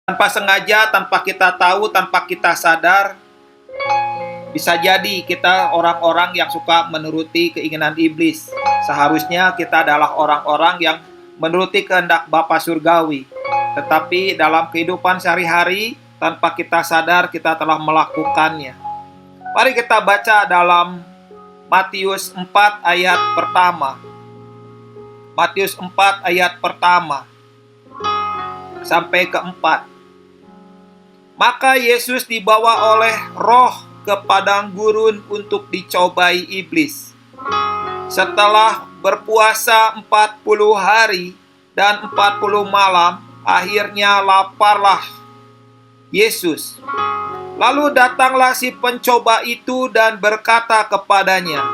Tanpa sengaja, tanpa kita tahu, tanpa kita sadar, bisa jadi kita orang-orang yang suka menuruti keinginan iblis. Seharusnya kita adalah orang-orang yang menuruti kehendak Bapa Surgawi. Tetapi dalam kehidupan sehari-hari, tanpa kita sadar, kita telah melakukannya. Mari kita baca dalam Matius 4 ayat pertama. Matius 4 ayat pertama sampai keempat. Maka Yesus dibawa oleh Roh ke padang gurun untuk dicobai iblis. Setelah berpuasa 40 hari dan 40 malam, akhirnya laparlah Yesus. Lalu datanglah si pencoba itu dan berkata kepadanya,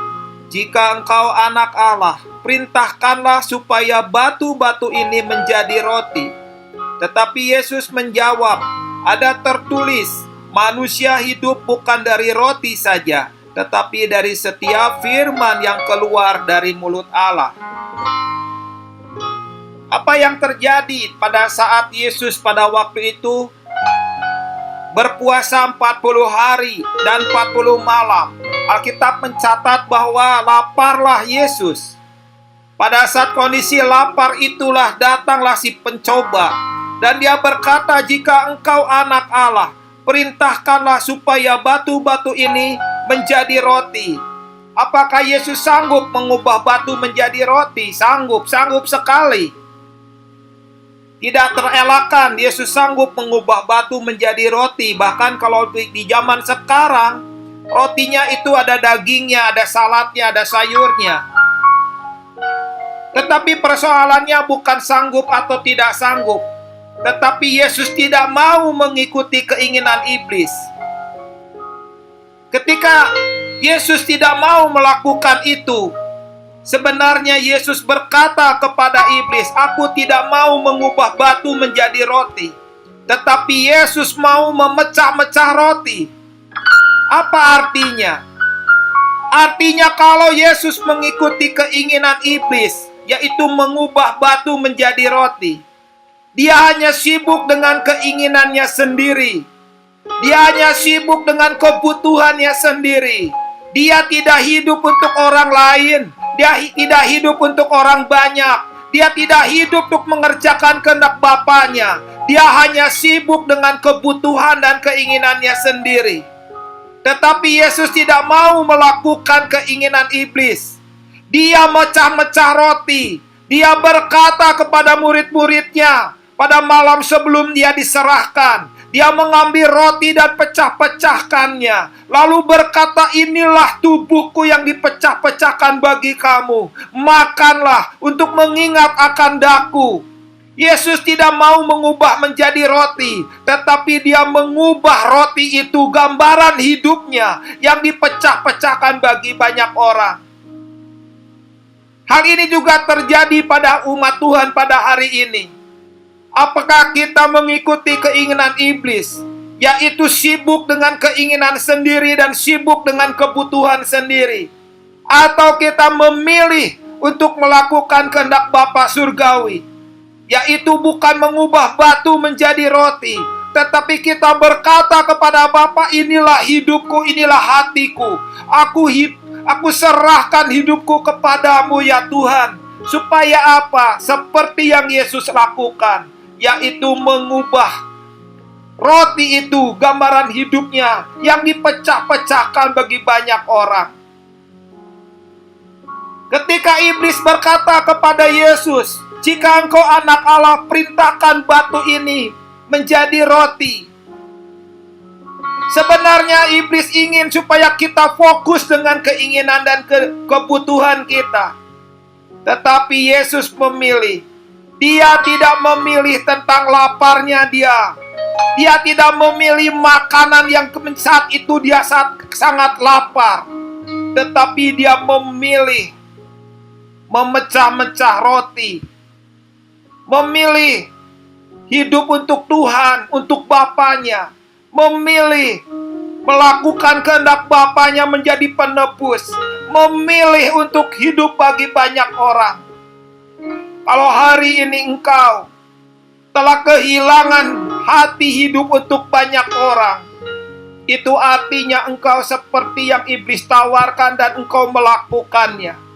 "Jika engkau anak Allah, perintahkanlah supaya batu-batu ini menjadi roti." Tetapi Yesus menjawab, "Ada tertulis, manusia hidup bukan dari roti saja, tetapi dari setiap firman yang keluar dari mulut Allah." Apa yang terjadi pada saat Yesus pada waktu itu berpuasa 40 hari dan 40 malam? Alkitab mencatat bahwa laparlah Yesus. Pada saat kondisi lapar itulah datanglah si pencoba. Dan dia berkata, "Jika engkau anak Allah, perintahkanlah supaya batu-batu ini menjadi roti." Apakah Yesus sanggup mengubah batu menjadi roti? Sanggup sekali. Tidak terelakkan, Yesus sanggup mengubah batu menjadi roti. Bahkan kalau di zaman sekarang, rotinya itu ada dagingnya, ada saladnya, ada sayurnya. Tetapi persoalannya bukan sanggup atau tidak sanggup. Tetapi Yesus tidak mau mengikuti keinginan iblis. Ketika Yesus tidak mau melakukan itu, sebenarnya Yesus berkata kepada iblis, "Aku tidak mau mengubah batu menjadi roti." Tetapi Yesus mau memecah-mecah roti. Apa artinya? Artinya kalau Yesus mengikuti keinginan iblis, yaitu mengubah batu menjadi roti, dia hanya sibuk dengan keinginannya sendiri. Dia hanya sibuk dengan kebutuhannya sendiri. Dia tidak hidup untuk orang lain. Dia tidak hidup untuk orang banyak. Dia tidak hidup untuk mengerjakan kehendak Bapanya. Dia hanya sibuk dengan kebutuhan dan keinginannya sendiri. Tetapi Yesus tidak mau melakukan keinginan iblis. Dia mecah-mecah roti. Dia berkata kepada murid-muridnya, pada malam sebelum dia diserahkan, dia mengambil roti dan pecah-pecahkannya. Lalu berkata, "Inilah tubuhku yang dipecah-pecahkan bagi kamu. Makanlah untuk mengingat akan daku." Yesus tidak mau mengubah menjadi roti, tetapi dia mengubah roti itu gambaran hidupnya yang dipecah-pecahkan bagi banyak orang. Hal ini juga terjadi pada umat Tuhan pada hari ini. Apakah kita mengikuti keinginan iblis, yaitu sibuk dengan keinginan sendiri dan sibuk dengan kebutuhan sendiri? Atau kita memilih untuk melakukan kehendak Bapa Surgawi, yaitu bukan mengubah batu menjadi roti, tetapi kita berkata kepada Bapa, "Inilah hidupku, inilah hatiku. Aku serahkan hidupku kepadamu ya Tuhan." Supaya apa? Seperti yang Yesus lakukan, yaitu mengubah roti itu, gambaran hidupnya yang dipecah-pecahkan bagi banyak orang. Ketika iblis berkata kepada Yesus, "Jika engkau anak Allah, perintahkan batu ini menjadi roti." Sebenarnya iblis ingin supaya kita fokus dengan keinginan dan kebutuhan kita. Tetapi Yesus memilih. Dia tidak memilih tentang laparnya dia. Dia tidak memilih makanan yang saat itu dia sangat lapar. Tetapi dia memilih memecah-mecah roti. Memilih hidup untuk Tuhan, untuk Bapanya. Memilih melakukan kehendak Bapanya menjadi penebus. Memilih untuk hidup bagi banyak orang. Kalau hari ini engkau telah kehilangan hati hidup untuk banyak orang. Itu artinya engkau seperti yang iblis tawarkan dan engkau melakukannya.